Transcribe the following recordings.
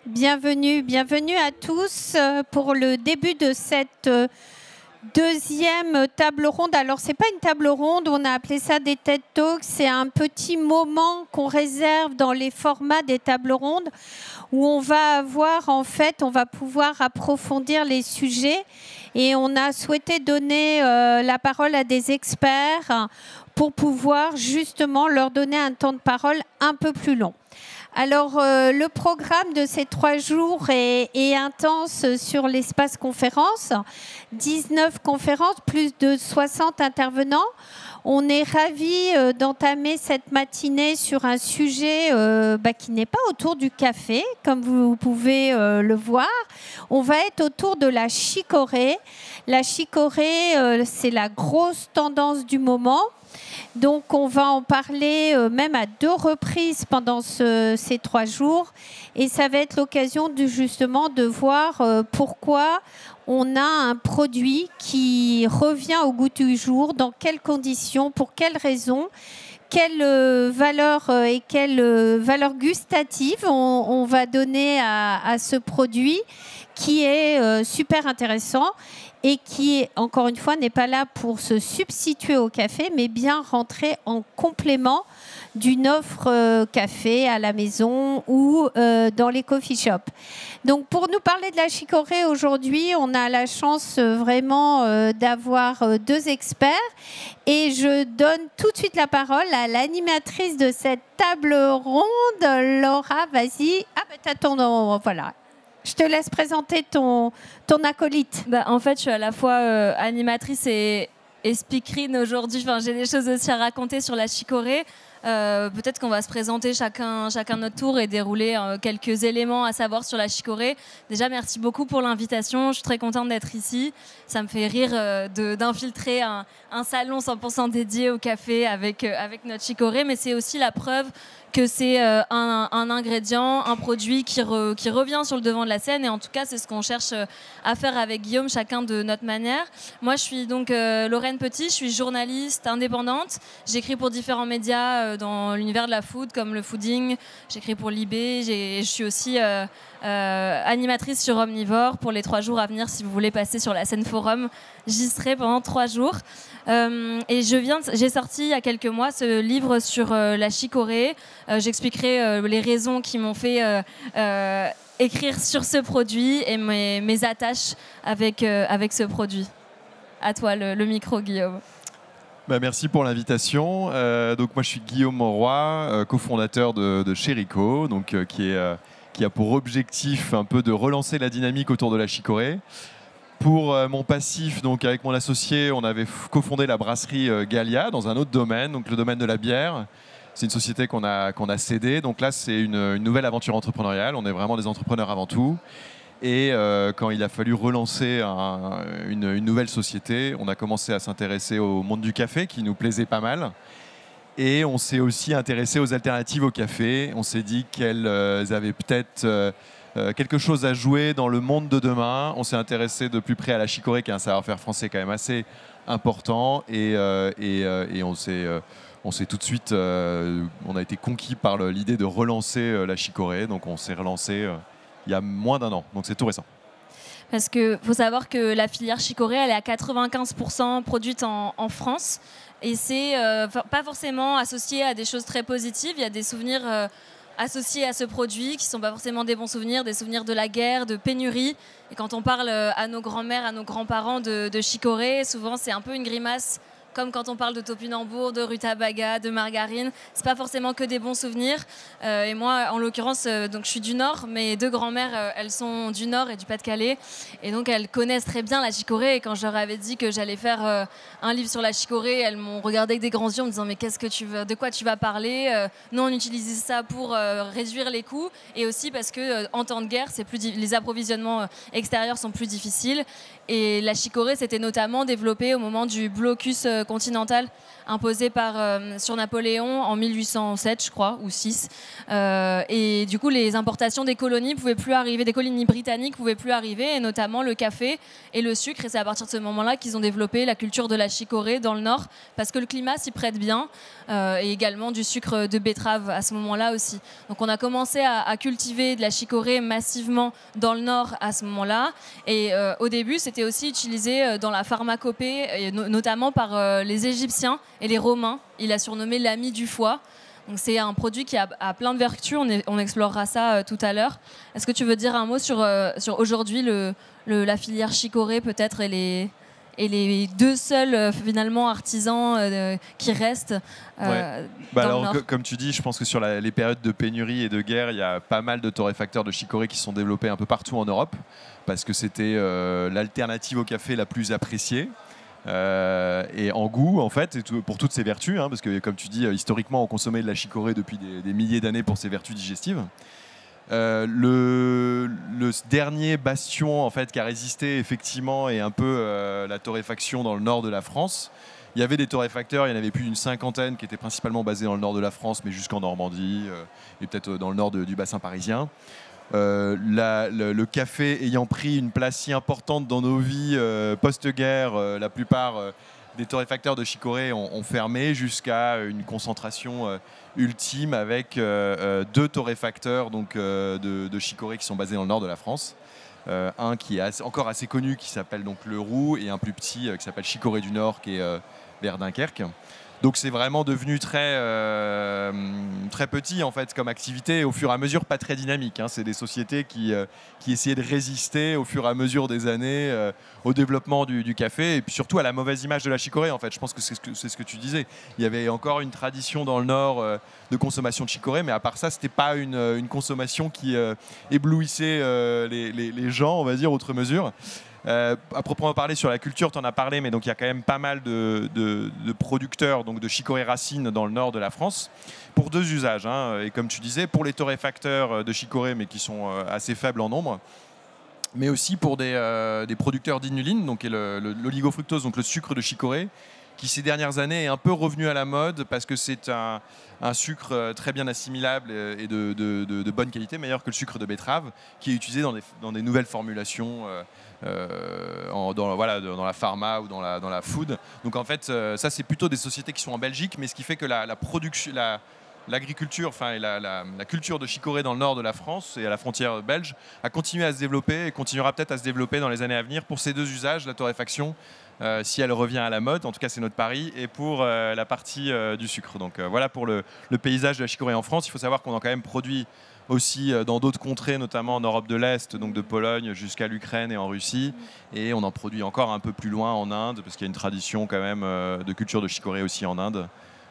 Bienvenue, bienvenue à tous pour le début de cette deuxième table ronde. Alors, ce n'est pas une table ronde, on a appelé ça des TED Talks. C'est un petit moment qu'on réserve dans les formats des tables rondes où on va avoir, en fait, on va pouvoir approfondir les sujets. Et on a souhaité donner la parole à des experts pour pouvoir justement leur donner un temps de parole un peu plus long. Alors, le programme de ces 3 jours est intense sur l'espace conférence. 19 conférences, plus de 60 intervenants. On est ravis d'entamer cette matinée sur un sujet qui n'est pas autour du café, comme vous pouvez le voir. On va être autour de la chicorée. La chicorée, c'est la grosse tendance du moment. Donc, on va en parler même à 2 reprises pendant ces 3 jours. Et ça va être l'occasion justement de voir pourquoi on a un produit qui revient au goût du jour, dans quelles conditions, pour quelles raisons, quelle valeur et quelle valeur gustative on va donner à ce produit qui est super intéressant et qui, encore une fois, n'est pas là pour se substituer au café, mais bien rentrer en complément d'une offre café à la maison ou dans les coffee shops. Donc, pour nous parler de la chicorée aujourd'hui, on a la chance vraiment d'avoir 2 experts. Et je donne tout de suite la parole à l'animatrice de cette table ronde, Laura, vas-y. Ah, ben t'attends, voilà. Je te laisse présenter ton acolyte. En fait, je suis à la fois animatrice et speakerine aujourd'hui. Enfin, j'ai des choses aussi à raconter sur la chicorée. Peut-être qu'on va se présenter chacun notre tour et dérouler quelques éléments à savoir sur la chicorée. Déjà, merci beaucoup pour l'invitation. Je suis très contente d'être ici. Ça me fait rire d'infiltrer un salon 100% dédié au café avec notre chicorée, mais c'est aussi la preuve que c'est un ingrédient, un produit qui revient sur le devant de la scène. Et en tout cas, c'est ce qu'on cherche à faire avec Guillaume, chacun de notre manière. Moi, je suis donc Lorraine Petit, je suis journaliste indépendante. J'écris pour différents médias dans l'univers de la food, comme le fooding. J'écris pour Libé. Je suis aussi animatrice sur Omnivore pour les 3 jours à venir. Si vous voulez passer sur la scène forum, j'y serai pendant 3 jours. Et j'ai sorti il y a quelques mois ce livre sur la chicorée. J'expliquerai les raisons qui m'ont fait écrire sur ce produit et mes attaches avec ce produit. À toi le micro, Guillaume. Merci pour l'invitation. Donc moi je suis Guillaume Monroy, cofondateur de Chérico, donc qui a pour objectif un peu de relancer la dynamique autour de la chicorée. Pour mon passif, donc avec mon associé, on avait cofondé la brasserie Gallia dans un autre domaine, donc le domaine de la bière. C'est une société qu'on a cédée. Donc là, c'est une nouvelle aventure entrepreneuriale. On est vraiment des entrepreneurs avant tout. Et quand il a fallu relancer une nouvelle société, on a commencé à s'intéresser au monde du café, qui nous plaisait pas mal. Et on s'est aussi intéressé aux alternatives au café. On s'est dit qu'elles avaient peut-être quelque chose à jouer dans le monde de demain. On s'est intéressé de plus près à la chicorée, qui est un savoir-faire français quand même assez important. Et on s'est tout de suite, on a été conquis par l'idée de relancer la chicorée. Donc on s'est relancé il y a moins d'1 an. Donc c'est tout récent. Parce qu'il faut savoir que la filière chicorée, elle est à 95% produite en France. Et c'est pas forcément associé à des choses très positives. Il y a des souvenirs associés à ce produit qui ne sont pas forcément des bons souvenirs, des souvenirs de la guerre, de pénurie. Et quand on parle à nos grands-mères, à nos grands-parents de chicorée, souvent c'est un peu une grimace, comme quand on parle de topinambour, de rutabaga, de margarine. C'est pas forcément que des bons souvenirs. Et moi, en l'occurrence, donc je suis du Nord. Mes 2 grands-mères, elles sont du Nord et du Pas-de-Calais. Et donc, elles connaissent très bien la chicorée. Et quand je leur avais dit que j'allais faire un livre sur la chicorée, elles m'ont regardé avec des grands yeux en me disant « Mais de quoi tu vas parler ?» Nous, on utilise ça pour réduire les coûts. Et aussi parce que en temps de guerre, les approvisionnements extérieurs sont plus difficiles. Et la chicorée s'était notamment développée au moment du blocus continentale imposée sur Napoléon en 1807, je crois, ou 6. Et du coup, les importations des colonies pouvaient plus arriver, des colonies britanniques pouvaient plus arriver, et notamment le café et le sucre. Et c'est à partir de ce moment-là qu'ils ont développé la culture de la chicorée dans le nord, parce que le climat s'y prête bien, et également du sucre de betterave à ce moment-là aussi. Donc on a commencé à cultiver de la chicorée massivement dans le nord à ce moment-là. Et au début, c'était aussi utilisé dans la pharmacopée, et notamment par les Égyptiens et les Romains. Il a surnommé l'ami du foie. Donc c'est un produit qui a plein de vertus. On explorera ça tout à l'heure. Est-ce que tu veux dire un mot sur aujourd'hui la filière chicorée peut-être et les deux seuls finalement artisans qui restent ouais. dans le Nord. Comme tu dis, je pense que sur les périodes de pénurie et de guerre, il y a pas mal de torréfacteurs de chicorée qui sont développés un peu partout en Europe parce que c'était l'alternative au café la plus appréciée. Et en goût en fait, et pour toutes ses vertus, parce que comme tu dis, historiquement on consommait de la chicorée depuis des milliers d'années pour ses vertus digestives. Le dernier bastion en fait, qui a résisté effectivement est un peu la torréfaction dans le nord de la France. Il y avait des torréfacteurs, il y en avait plus d'une cinquantaine qui étaient principalement basés dans le nord de la France, mais jusqu'en Normandie et peut-être dans le nord du bassin parisien. Le café ayant pris une place si importante dans nos vies post-guerre, la plupart des torréfacteurs de chicorée ont fermé jusqu'à une concentration ultime avec deux torréfacteurs donc, de chicorée qui sont basés dans le nord de la France. Un qui est encore assez connu qui s'appelle donc Le Roux et un plus petit qui s'appelle Chicorée du Nord qui est vers Dunkerque. Donc c'est vraiment devenu très petit en fait comme activité et au fur et à mesure pas très dynamique. C'est des sociétés qui essayaient de résister au fur et à mesure des années au développement du café et puis surtout à la mauvaise image de la chicorée en fait. Je pense que c'est ce que tu disais. Il y avait encore une tradition dans le Nord de consommation de chicorée, mais à part ça c'était pas une consommation qui éblouissait les gens, on va dire, outre mesure. À proprement parler sur la culture, tu en as parlé, mais donc il y a quand même pas mal de producteurs donc de chicorée racine dans le nord de la France pour deux usages. Et comme tu disais, pour les torréfacteurs de chicorée, mais qui sont assez faibles en nombre, mais aussi pour des producteurs d'inuline, donc l'oligofructose, donc le sucre de chicorée, qui ces dernières années est un peu revenu à la mode parce que c'est un sucre très bien assimilable et de bonne qualité, meilleur que le sucre de betterave, qui est utilisé dans des nouvelles formulations dans la pharma ou dans la food. Donc en fait, ça c'est plutôt des sociétés qui sont en Belgique, mais ce qui fait que l'agriculture, et la culture de chicorée dans le nord de la France et à la frontière belge a continué à se développer et continuera peut-être à se développer dans les années à venir pour ces deux usages, la torréfaction, si elle revient à la mode, en tout cas c'est notre pari, et pour la partie du sucre. Donc voilà pour le paysage de la chicorée en France. Il faut savoir qu'on a quand même produit aussi dans d'autres contrées, notamment en Europe de l'Est, donc de Pologne jusqu'à l'Ukraine et en Russie, et on en produit encore un peu plus loin en Inde, parce qu'il y a une tradition quand même de culture de chicorée aussi en Inde.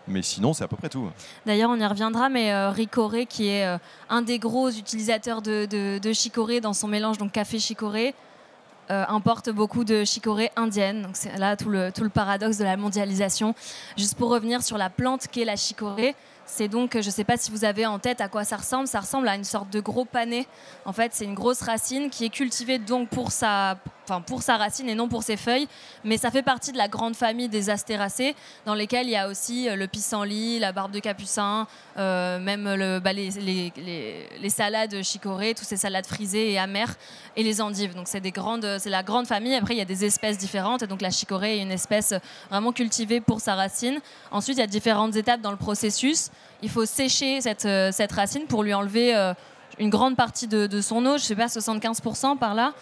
Mais sinon, c'est à peu près tout. D'ailleurs, on y reviendra, mais Ricoré, qui est un des gros utilisateurs de chicorée dans son mélange, donc café chicorée, importe beaucoup de chicorée indienne. Donc c'est là tout le paradoxe de la mondialisation. Juste pour revenir sur la plante qu'est la chicorée, c'est donc, je ne sais pas si vous avez en tête à quoi ça ressemble à une sorte de gros panais. En fait, c'est une grosse racine qui est cultivée donc pour sa racine et non pour ses feuilles, mais ça fait partie de la grande famille des astéracées, dans lesquelles il y a aussi le pissenlit, la barbe de capucin, même les salades chicorées, toutes ces salades frisées et amères, et les endives. Donc c'est la grande famille. Après, il y a des espèces différentes, et donc la chicorée est une espèce vraiment cultivée pour sa racine. Ensuite, il y a différentes étapes dans le processus. Il faut sécher cette racine pour lui enlever une grande partie de son eau, je ne sais pas, 75% par là,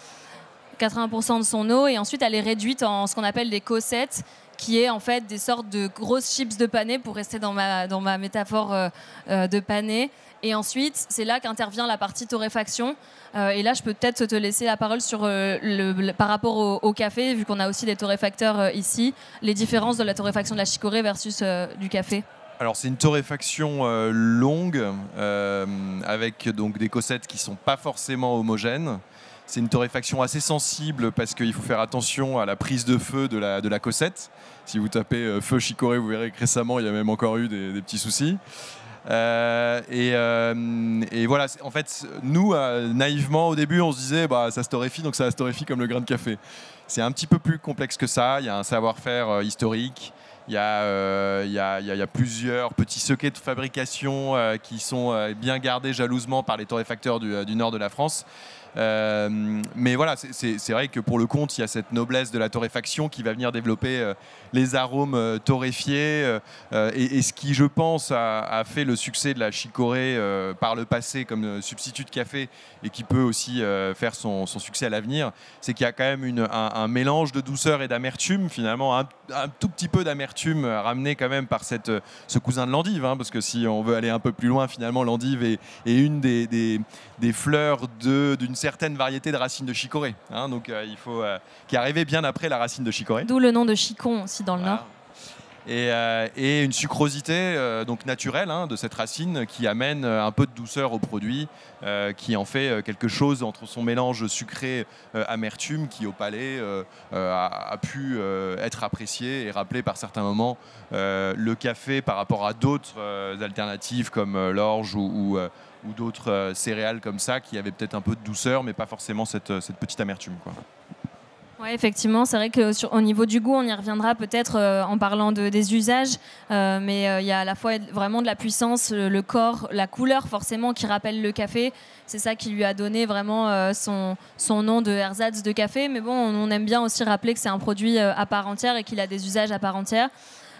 80% de son eau, et ensuite elle est réduite en ce qu'on appelle des cossettes, qui est en fait des sortes de grosses chips de panais, pour rester dans ma métaphore de panais. Et ensuite, c'est là qu'intervient la partie torréfaction. Et là, je peux peut-être te laisser la parole sur par rapport au café, vu qu'on a aussi des torréfacteurs ici, les différences de la torréfaction de la chicorée versus du café. Alors c'est une torréfaction longue avec donc des cossettes qui ne sont pas forcément homogènes. C'est une torréfaction assez sensible parce qu'il faut faire attention à la prise de feu de la cossette. Si vous tapez feu chicorée, vous verrez que récemment il y a même encore eu des petits soucis. Et voilà, en fait, nous, naïvement, au début, on se disait ça se torréfie, donc ça se torréfie comme le grain de café. C'est un petit peu plus complexe que ça. Il y a un savoir-faire historique. Il y a plusieurs petits secrets de fabrication qui sont bien gardés jalousement par les torréfacteurs du nord de la France. Mais voilà, c'est vrai que pour le compte, il y a cette noblesse de la torréfaction qui va venir développer les arômes torréfiés et ce qui, je pense, a fait le succès de la chicorée par le passé comme substitut de café et qui peut aussi faire son succès à l'avenir, c'est qu'il y a quand même un mélange de douceur et d'amertume, finalement un tout petit peu d'amertume ramené quand même par ce cousin de l'endive, hein, parce que si on veut aller un peu plus loin, finalement l'endive est une des fleurs d'une certaine variété de racines de chicorée, hein, donc qui est arrivée bien après la racine de chicorée. D'où le nom de chicon aussi dans le Nord. Et une sucrosité donc naturelle, hein, de cette racine qui amène un peu de douceur au produit, qui en fait quelque chose entre son mélange sucré-amertume qui au palais a pu être apprécié et rappelé par certains moments le café par rapport à d'autres alternatives comme l'orge ou d'autres céréales comme ça qui avaient peut-être un peu de douceur mais pas forcément cette petite amertume, quoi. Oui, effectivement, c'est vrai qu'au niveau du goût, on y reviendra peut-être en parlant des usages, mais il y a à la fois vraiment de la puissance, le corps, la couleur forcément qui rappelle le café. C'est ça qui lui a donné vraiment son nom de ersatz de café. Mais bon, on aime bien aussi rappeler que c'est un produit à part entière et qu'il a des usages à part entière.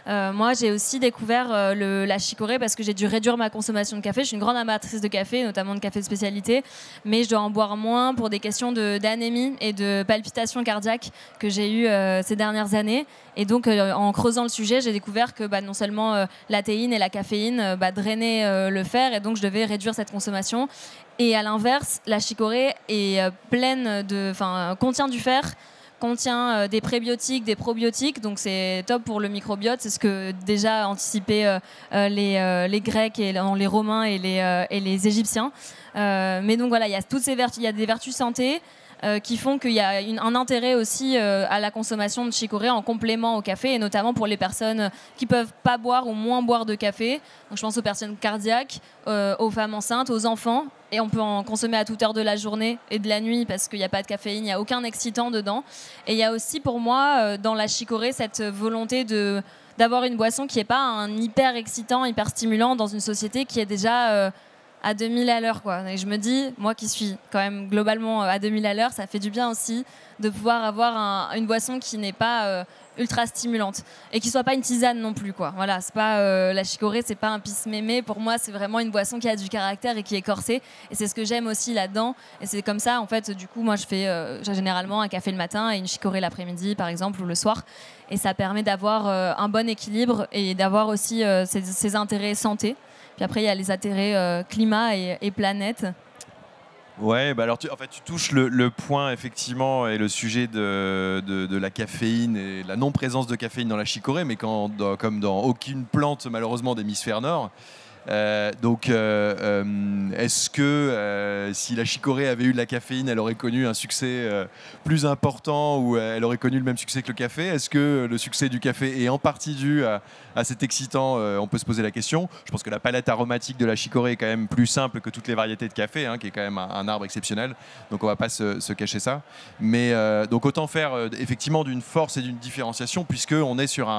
Moi, j'ai aussi découvert la chicorée parce que j'ai dû réduire ma consommation de café. Je suis une grande amatrice de café, notamment de café de spécialité, mais je dois en boire moins pour des questions d'anémie et de palpitations cardiaques que j'ai eues ces dernières années. Et donc, en creusant le sujet, j'ai découvert que non seulement la théine et la caféine drainaient le fer, et donc je devais réduire cette consommation. Et à l'inverse, la chicorée est contient du fer, contient des prébiotiques, des probiotiques, donc c'est top pour le microbiote. C'est ce que déjà anticipaient les Grecs et les Romains et les Égyptiens. Mais donc voilà, il y a toutes ces vertus, il y a des vertus santé qui font qu'il y a un intérêt aussi à la consommation de chicorée en complément au café, et notamment pour les personnes qui peuvent pas boire ou moins boire de café. Donc je pense aux personnes cardiaques, aux femmes enceintes, aux enfants. Et on peut en consommer à toute heure de la journée et de la nuit parce qu'il n'y a pas de caféine, il n'y a aucun excitant dedans. Et il y a aussi pour moi dans la chicorée cette volonté d'avoir une boisson qui n'est pas un hyper excitant, hyper stimulant dans une société qui est déjà à 2000 à l'heure, quoi. Et je me dis, moi qui suis quand même globalement à 2000 à l'heure, ça fait du bien aussi de pouvoir avoir une boisson qui n'est pas ultra stimulante et qui soit pas une tisane non plus, quoi. Voilà, c'est pas la chicorée, c'est pas un pisse-mémé. Pour moi, c'est vraiment une boisson qui a du caractère et qui est corsée. Et c'est ce que j'aime aussi là-dedans. Et c'est comme ça, en fait, du coup, moi, j'ai généralement un café le matin et une chicorée l'après-midi, par exemple, ou le soir. Et ça permet d'avoir un bon équilibre et d'avoir aussi ses intérêts santé. Puis après, il y a les intérêts climat et planète. Ouais, alors tu touches le point effectivement et le sujet de la caféine et la non-présence de caféine dans la chicorée, mais comme dans aucune plante malheureusement d'hémisphère nord. Est-ce que si la chicorée avait eu de la caféine, elle aurait connu un succès plus important ou elle aurait connu le même succès que le café? Est-ce que le succès du café est en partie dû à cet excitant? On peut se poser la question. Je pense que la palette aromatique de la chicorée est quand même plus simple que toutes les variétés de café, hein, qui est quand même un arbre exceptionnel. Donc on ne va pas se cacher ça. Mais donc autant faire effectivement d'une force et d'une différenciation, puisqu'on est sur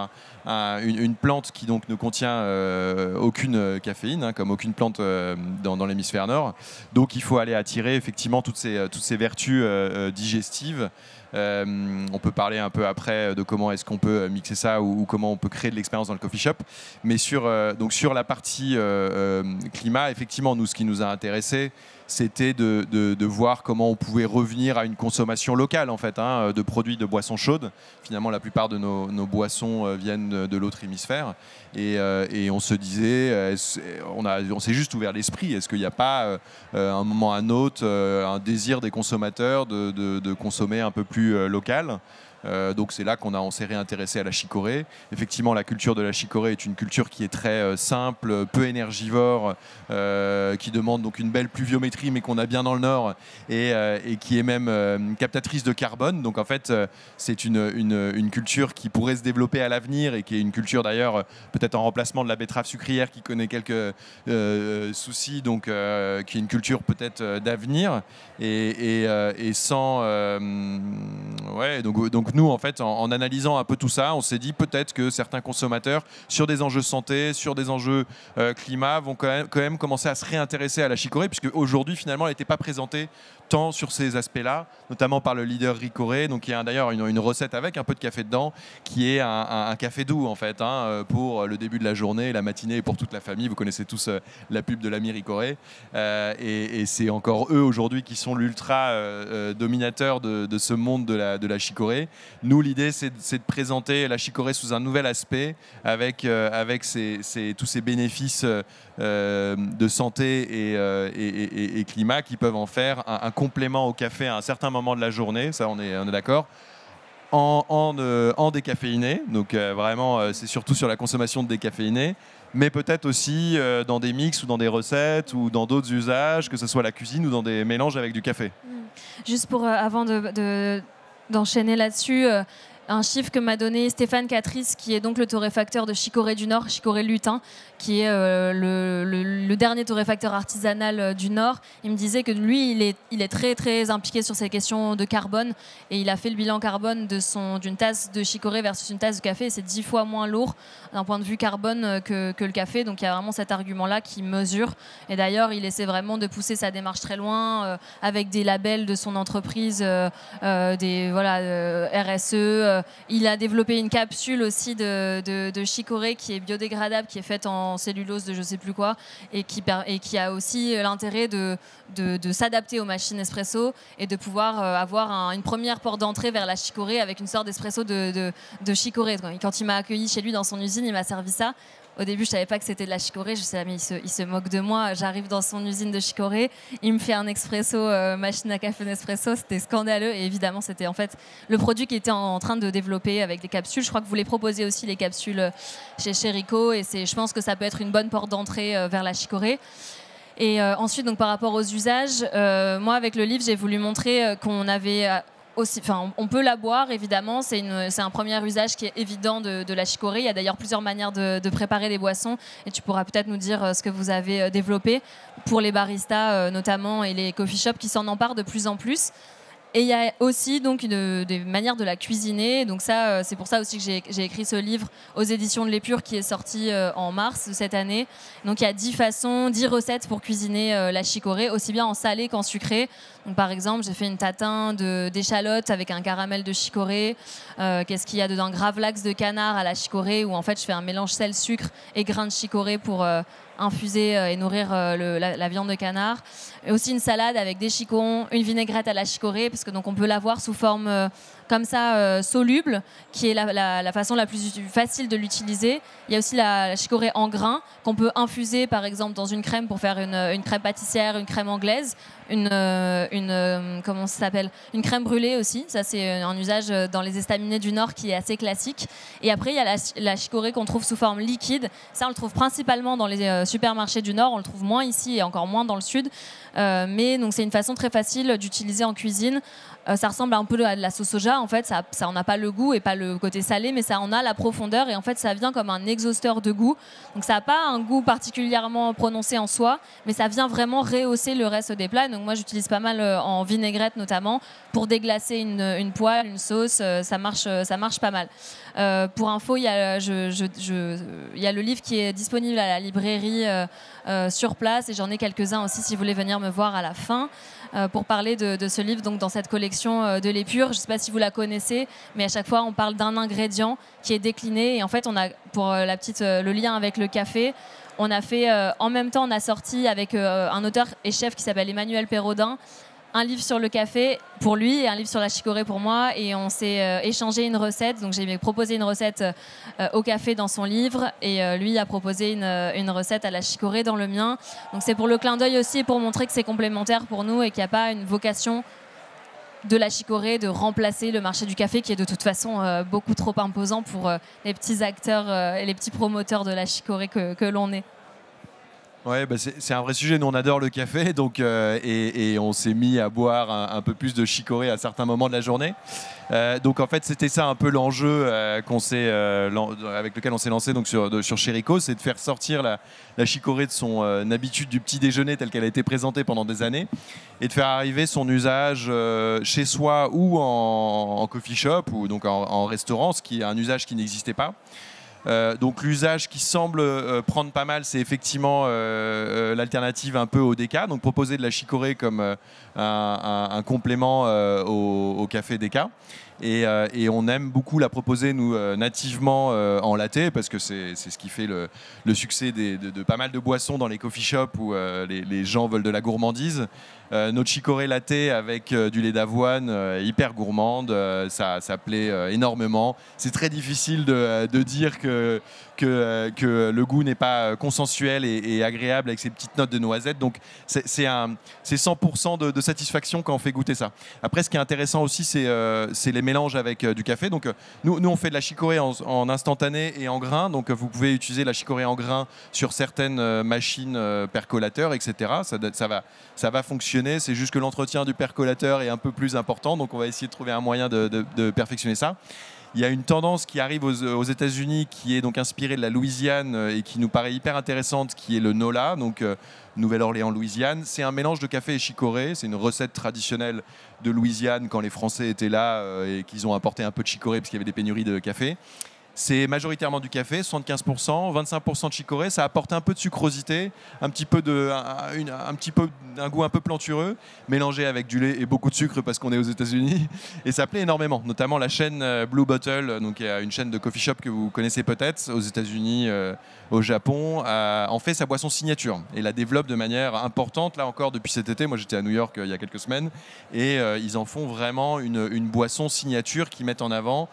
une plante qui donc ne contient aucune caféine, hein, comme aucune plante dans l'hémisphère nord. Donc il faut aller attirer effectivement toutes ces vertus digestives. On peut parler un peu après de comment est-ce qu'on peut mixer ça ou comment on peut créer de l'expérience dans le coffee shop. Mais sur la partie climat, effectivement, nous, ce qui nous a intéressé, c'était de voir comment on pouvait revenir à une consommation locale, en fait, hein, de produits de boissons chaudes. Finalement, la plupart de nos boissons viennent de l'autre hémisphère. Et on se disait, on s'est juste ouvert l'esprit. Est-ce qu'il n'y a pas, à un moment à un autre, un désir des consommateurs de consommer un peu plus local? Donc c'est là on s'est réintéressé à la chicorée. Effectivement, la culture de la chicorée est une culture qui est très simple, peu énergivore, qui demande donc une belle pluviométrie, mais qu'on a bien dans le nord, et qui est même captatrice de carbone. Donc en fait, c'est une culture qui pourrait se développer à l'avenir et qui est une culture d'ailleurs peut-être en remplacement de la betterave sucrière qui connaît quelques soucis, donc qui est une culture peut-être d'avenir et sans donc donc nous, en fait, en analysant un peu tout ça, on s'est dit peut-être que certains consommateurs, sur des enjeux santé, sur des enjeux climat, vont quand même commencer à se réintéresser à la chicorée, puisque aujourd'hui, finalement, elle n'était pas présentée tant sur ces aspects-là, notamment par le leader Ricoré. Donc il y a d'ailleurs une recette avec un peu de café dedans, qui est un café doux en fait, pour le début de la journée, la matinée et pour toute la famille. Vous connaissez tous la pub de l'ami Ricoré, et c'est encore eux aujourd'hui qui sont l'ultra dominateur de ce monde de la chicorée. Nous, l'idée, c'est de présenter la chicorée sous un nouvel aspect, avec tous ces bénéfices de santé et climat qui peuvent en faire un complément au café à un certain moment de la journée, ça on est d'accord, en décaféiné. Donc vraiment, c'est surtout sur la consommation de décaféiné, mais peut-être aussi dans des mix ou dans des recettes ou dans d'autres usages, que ce soit la cuisine ou dans des mélanges avec du café. Juste pour, avant d'enchaîner là-dessus, un chiffre que m'a donné Stéphane Catrice, qui est donc le torréfacteur de Chicorée du Nord, Chicorée Lutin, qui est le dernier torréfacteur artisanal du Nord. Il me disait que lui, il est très très impliqué sur ces questions de carbone, et il a fait le bilan carbone d'une tasse de chicorée versus une tasse de café, et c'est 10 fois moins lourd d'un point de vue carbone que le café. Donc il y a vraiment cet argument-là qui mesure. Et d'ailleurs, il essaie vraiment de pousser sa démarche très loin, avec des labels de son entreprise, RSE. Il a développé une capsule aussi de chicorée qui est biodégradable, qui est faite en cellulose de je sais plus quoi, et qui a aussi l'intérêt de s'adapter aux machines espresso et de pouvoir avoir une première porte d'entrée vers la chicorée avec une sorte d'espresso de chicorée. Quand il m'a accueilli chez lui dans son usine, il m'a servi ça. Au début, je ne savais pas que c'était de la chicorée. Je sais, mais il se moque de moi. J'arrive dans son usine de chicorée, il me fait un expresso, machine à café Nespresso. C'était scandaleux. Et évidemment, c'était en fait le produit qu'il était en train de développer avec des capsules. Je crois que vous les proposez aussi, les capsules, chez Cherico. Et je pense que ça peut être une bonne porte d'entrée vers la chicorée. Et ensuite, donc, par rapport aux usages, moi, avec le livre, j'ai voulu montrer qu'on avait... on peut la boire, évidemment, c'est un premier usage qui est évident de la chicorée. Il y a d'ailleurs plusieurs manières de préparer des boissons, et tu pourras peut-être nous dire ce que vous avez développé pour les baristas notamment, et les coffee shops qui s'en emparent de plus en plus. Et il y a aussi donc des manières de la cuisiner. Donc ça, c'est pour ça aussi que j'ai écrit ce livre aux éditions de l'Épure, qui est sorti en mars de cette année. Donc il y a 10 façons, 10 recettes pour cuisiner la chicorée, aussi bien en salé qu'en sucré. Donc par exemple, j'ai fait une tatin d'échalotes avec un caramel de chicorée. Qu'est-ce qu'il y a dedans? Gravlax de canard à la chicorée, où en fait je fais un mélange sel-sucre et grains de chicorée pour infuser et nourrir la viande de canard. Et aussi une salade avec des chicons, une vinaigrette à la chicorée, parce que donc on peut l'avoir sous forme comme ça, soluble, qui est la façon la plus facile de l'utiliser. Il y a aussi la chicorée en grains, qu'on peut infuser par exemple dans une crème pour faire une crème pâtissière, une crème anglaise, comment ça s'appelle, une crème brûlée aussi. Ça, c'est un usage dans les estaminets du Nord qui est assez classique. Et après, il y a la chicorée qu'on trouve sous forme liquide. Ça, on le trouve principalement dans les supermarchés du Nord. On le trouve moins ici et encore moins dans le Sud. Mais donc, c'est une façon très facile d'utiliser en cuisine. Ça ressemble un peu à de la sauce soja. En fait, ça en a pas le goût et pas le côté salé, mais ça en a la profondeur. Et en fait, ça vient comme un exhausteur de goût. Donc, ça n'a pas un goût particulièrement prononcé en soi, mais ça vient vraiment rehausser le reste des plats. Donc, moi, j'utilise pas mal en vinaigrette notamment pour déglacer une poêle, une sauce. Ça marche pas mal. Pour info, il y a le livre qui est disponible à la librairie sur place, et j'en ai quelques-uns aussi si vous voulez venir me voir à la fin pour parler de ce livre, donc dans cette collection de l'Épure. Je ne sais pas si vous la connaissez, mais à chaque fois on parle d'un ingrédient qui est décliné, et en fait on a, pour le lien avec le café, on a fait en même temps, on a sorti avec un auteur et chef qui s'appelle Emmanuel Perraudin un livre sur le café pour lui et un livre sur la chicorée pour moi, et on s'est échangé une recette. Donc j'ai proposé une recette au café dans son livre, et lui a proposé une recette à la chicorée dans le mien. Donc c'est pour le clin d'œil aussi, et pour montrer que c'est complémentaire pour nous et qu'il n'y a pas une vocation de la chicorée de remplacer le marché du café, qui est de toute façon beaucoup trop imposant pour les petits acteurs et les petits promoteurs de la chicorée que l'on est. Ouais, bah c'est un vrai sujet. Nous, on adore le café, donc, et on s'est mis à boire un peu plus de chicorée à certains moments de la journée. Donc, en fait, c'était ça un peu l'enjeu avec lequel on s'est lancé donc, sur Chérico, c'est de faire sortir la chicorée de son habitude du petit déjeuner telle qu'elle a été présentée pendant des années et de faire arriver son usage chez soi ou en coffee shop ou donc en restaurant, ce qui est un usage qui n'existait pas. Donc l'usage qui semble prendre pas mal, c'est effectivement l'alternative un peu au déca, donc proposer de la chicorée comme un complément au café déca. Et on aime beaucoup la proposer, nous, nativement en latte, parce que c'est ce qui fait le succès de pas mal de boissons dans les coffee shops où les gens veulent de la gourmandise. Notre chicorée latte avec du lait d'avoine hyper gourmande, ça plaît énormément. C'est très difficile de dire que le goût n'est pas consensuel et agréable avec ces petites notes de noisette. Donc c'est 100% de satisfaction quand on fait goûter ça. Après, ce qui est intéressant aussi, c'est les mélanges avec du café. Donc nous, on fait de la chicorée en instantané et en grain. Donc vous pouvez utiliser la chicorée en grain sur certaines machines percolateurs, etc. Ça va fonctionner. C'est juste que l'entretien du percolateur est un peu plus important. Donc on va essayer de trouver un moyen de perfectionner ça. Il y a une tendance qui arrive aux États-Unis qui est donc inspirée de la Louisiane et qui nous paraît hyper intéressante, qui est le Nola, donc Nouvelle-Orléans, Louisiane. C'est un mélange de café et chicorée. C'est une recette traditionnelle de Louisiane quand les Français étaient là et qu'ils ont apporté un peu de chicorée parce qu'il y avait des pénuries de café. C'est majoritairement du café, 75%, 25% de chicorée. Ça apporte un peu de sucrosité, un petit peu d'un goût un peu plantureux, mélangé avec du lait et beaucoup de sucre parce qu'on est aux États-Unis. Et ça plaît énormément, notamment la chaîne Blue Bottle, donc une chaîne de coffee shop que vous connaissez peut-être aux États-Unis, au Japon, en fait sa boisson signature et la développe de manière importante. Là encore, depuis cet été, moi j'étais à New York il y a quelques semaines, et ils en font vraiment une boisson signature qu'ils mettent en avant,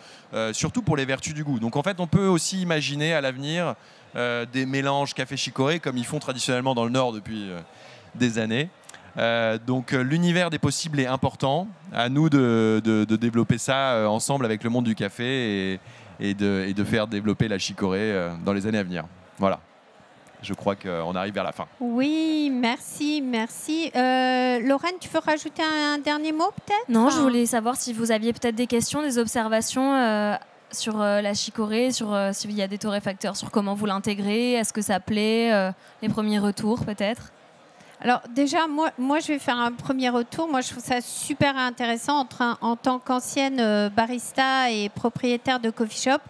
surtout pour les vertus du goût. Donc en fait, on peut aussi imaginer à l'avenir des mélanges café-chicorée comme ils font traditionnellement dans le Nord depuis des années. Donc l'univers des possibles est important. À nous de développer ça ensemble avec le monde du café et de faire développer la chicorée dans les années à venir. Voilà. Je crois qu'on arrive vers la fin. Oui, merci. Lorraine, tu veux rajouter un dernier mot peut-être? Non, je voulais savoir si vous aviez peut-être des questions, des observations sur la chicorée, sur s'il y a des torréfacteurs, sur comment vous l'intégrez, est-ce que ça plaît, les premiers retours peut-être? Alors déjà, moi, je vais faire un premier retour. Moi, je trouve ça super intéressant en tant qu'ancienne barista et propriétaire de coffee shop.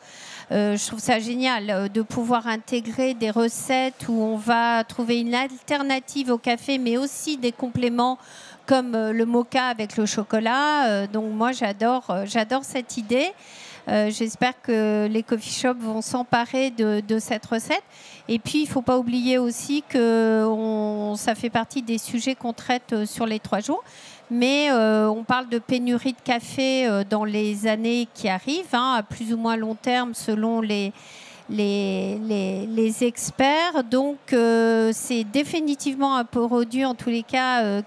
Je trouve ça génial de pouvoir intégrer des recettes où on va trouver une alternative au café, mais aussi des compléments comme le mocha avec le chocolat. Donc moi, j'adore cette idée. J'espère que les coffee shops vont s'emparer de cette recette. Et puis, il ne faut pas oublier aussi que ça fait partie des sujets qu'on traite sur les 3 jours. Mais on parle de pénurie de café dans les années qui arrivent, à plus ou moins long terme selon les experts. Donc, c'est définitivement un produit, en tous les cas,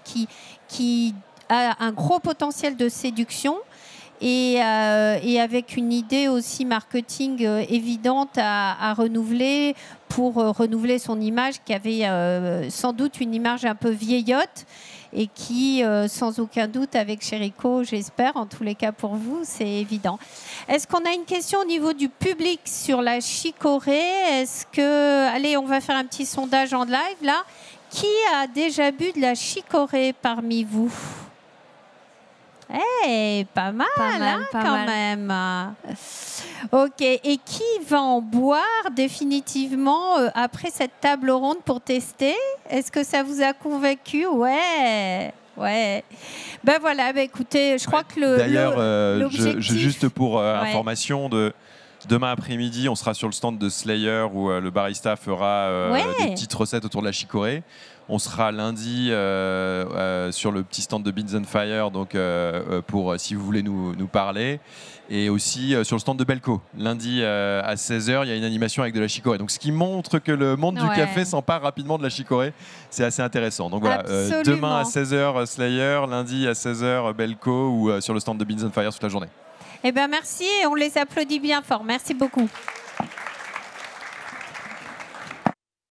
qui a un gros potentiel de séduction. Et avec une idée aussi marketing évidente à renouveler pour renouveler son image qui avait sans doute une image un peu vieillotte et qui, sans aucun doute, avec Chérico, j'espère, en tous les cas pour vous, c'est évident. Est-ce qu'on a une question au niveau du public sur la chicorée? Allez, on va faire un petit sondage en live là. Qui a déjà bu de la chicorée parmi vous? Pas mal, quand même. Ok, et qui va en boire définitivement après cette table ronde pour tester? Est-ce que ça vous a convaincu? Ouais. Ben voilà, écoutez, je crois que D'ailleurs, juste pour information, demain après-midi, on sera sur le stand de Slayer où le barista fera des petites recettes autour de la chicorée. On sera lundi sur le petit stand de Beans and Fire, donc pour si vous voulez nous parler. Et aussi sur le stand de Belco. Lundi à 16h, il y a une animation avec de la chicorée. Donc ce qui montre que le monde du café s'empare rapidement de la chicorée. C'est assez intéressant. Donc voilà, demain à 16h Slayer, lundi à 16h Belco ou sur le stand de Beans and Fire toute la journée. Eh bien merci et on les applaudit bien fort. Merci beaucoup.